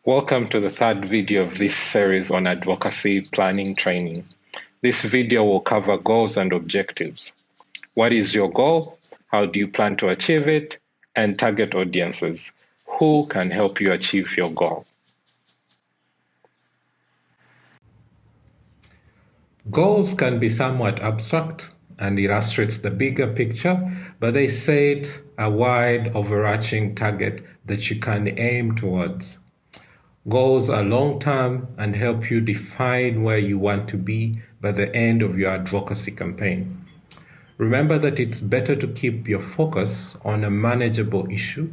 Welcome to the third video of this series on advocacy planning training. This video will cover goals and objectives. What is your goal? How do you plan to achieve it? And target audiences. Who can help you achieve your goal? Goals can be somewhat abstract and illustrates the bigger picture, but they set a wide overarching target that you can aim towards. Goals are long-term and help you define where you want to be by the end of your advocacy campaign. Remember that it's better to keep your focus on a manageable issue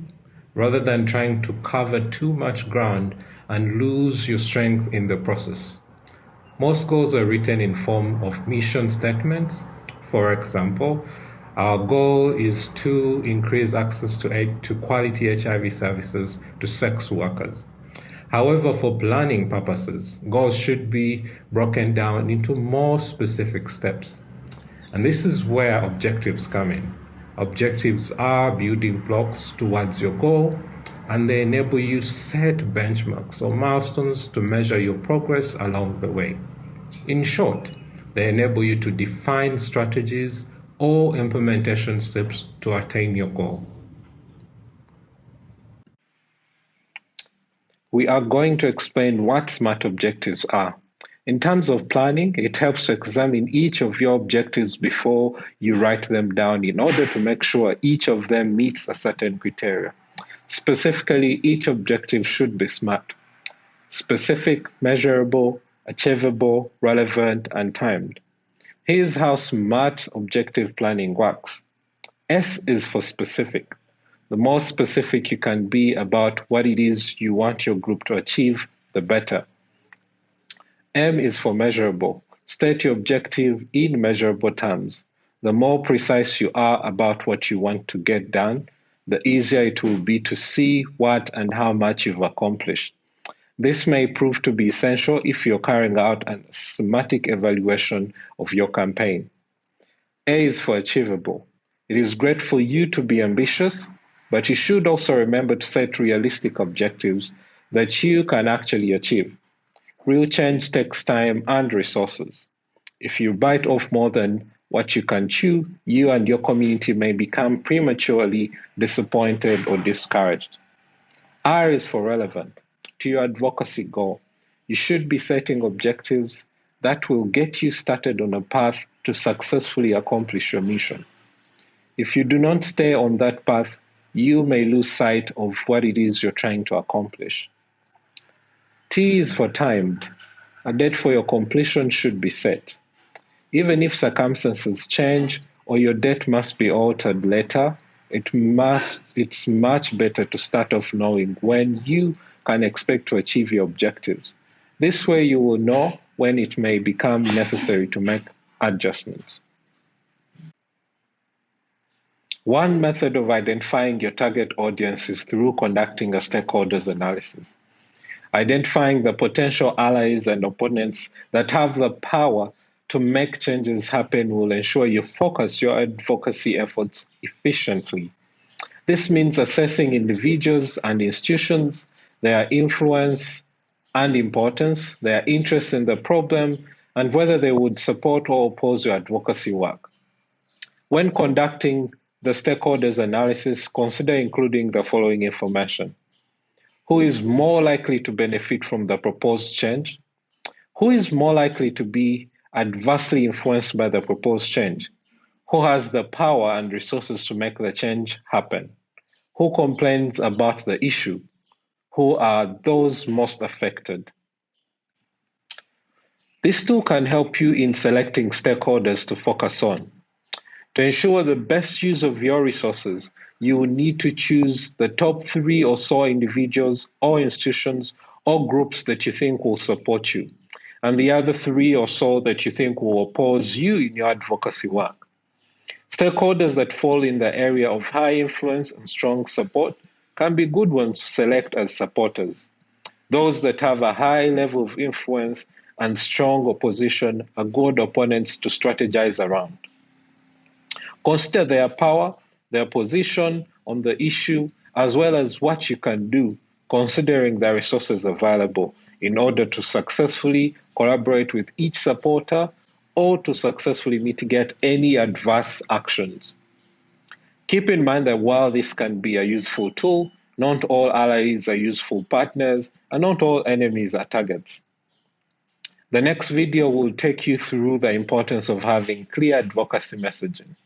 rather than trying to cover too much ground and lose your strength in the process. Most goals are written in form of mission statements. For example, our goal is to increase access to quality HIV services to sex workers. However, for planning purposes, goals should be broken down into more specific steps. And this is where objectives come in. Objectives are building blocks towards your goal, and they enable you set benchmarks or milestones to measure your progress along the way. In short, they enable you to define strategies or implementation steps to attain your goal. We are going to explain what SMART objectives are. In terms of planning, it helps to examine each of your objectives before you write them down in order to make sure each of them meets a certain criteria. Specifically, each objective should be SMART: specific, measurable, achievable, relevant, and timed. Here's how SMART objective planning works. S is for specific. The more specific you can be about what it is you want your group to achieve, the better. M is for measurable. State your objective in measurable terms. The more precise you are about what you want to get done, the easier it will be to see what and how much you've accomplished. This may prove to be essential if you're carrying out a systematic evaluation of your campaign. A is for achievable. It is great for you to be ambitious, but you should also remember to set realistic objectives that you can actually achieve. Real change takes time and resources. If you bite off more than what you can chew, you and your community may become prematurely disappointed or discouraged. R is for relevant. To your advocacy goal, you should be setting objectives that will get you started on a path to successfully accomplish your mission. If you do not stay on that path, you may lose sight of what it is you're trying to accomplish. T is for timed. A date for your completion should be set. Even if circumstances change or your date must be altered later, it's much better to start off knowing when you can expect to achieve your objectives. This way you will know when it may become necessary to make adjustments. One method of identifying your target audience is through conducting a stakeholders analysis. Identifying the potential allies and opponents that have the power to make changes happen will ensure you focus your advocacy efforts efficiently. This means assessing individuals and institutions, their influence and importance, their interest in the problem, and whether they would support or oppose your advocacy work. When conducting the stakeholders analysis, consider including the following information. Who is more likely to benefit from the proposed change? Who is more likely to be adversely influenced by the proposed change? Who has the power and resources to make the change happen? Who complains about the issue? Who are those most affected? This tool can help you in selecting stakeholders to focus on. To ensure the best use of your resources, you will need to choose the top 3 or so individuals or institutions or groups that you think will support you, and the other 3 or so that you think will oppose you in your advocacy work. Stakeholders that fall in the area of high influence and strong support can be good ones to select as supporters. Those that have a high level of influence and strong opposition are good opponents to strategize around. Consider their power, their position on the issue, as well as what you can do considering the resources available in order to successfully collaborate with each supporter or to successfully mitigate any adverse actions. Keep in mind that while this can be a useful tool, not all allies are useful partners, and not all enemies are targets. The next video will take you through the importance of having clear advocacy messaging.